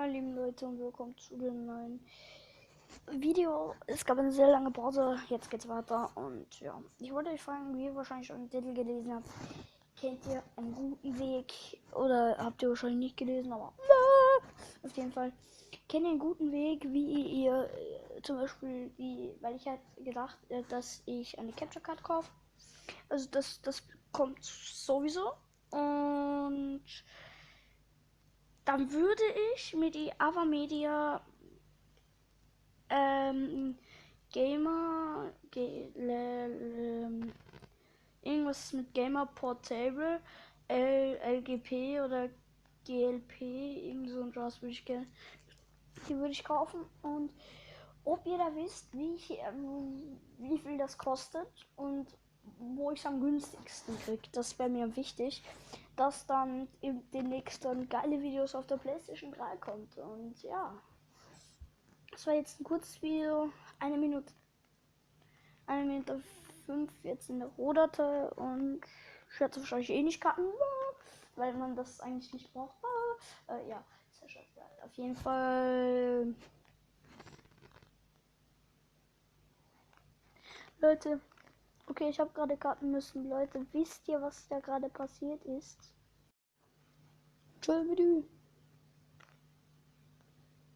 meine lieben Leute und willkommen zu dem neuen Video. Es gab eine sehr lange Pause, jetzt geht's weiter und ja, ich wollte euch fragen, wie ihr wahrscheinlich schon den Titel gelesen habt. Kennt ihr einen guten Weg oder habt ihr wahrscheinlich nicht gelesen, aber auf jeden Fall. Kennt ihr einen guten Weg, wie ihr zum Beispiel, weil ich halt gedacht, dass ich eine Capture Card kaufe. Also das kommt sowieso und dann würde ich mir die Avamedia Gamer irgendwas mit Gamer Portable LGP oder GLP, irgend so ein Glas würde ich gerne. Die würde ich kaufen und ob ihr da wisst, wie viel das kostet und wo ich es am günstigsten kriege, das wäre mir wichtig, dass dann demnächst dann geile Videos auf der PlayStation 3 kommt. Und ja, das war jetzt ein kurzes Video, 1 Minute 5 jetzt in der Rohdatei und ich werde es wahrscheinlich eh nicht cutten, weil man das eigentlich nicht braucht. Ja, sehr schön. Auf jeden Fall. Leute, okay, ich habe gerade cutten müssen. Leute, wisst ihr, was da gerade passiert ist? Tschö,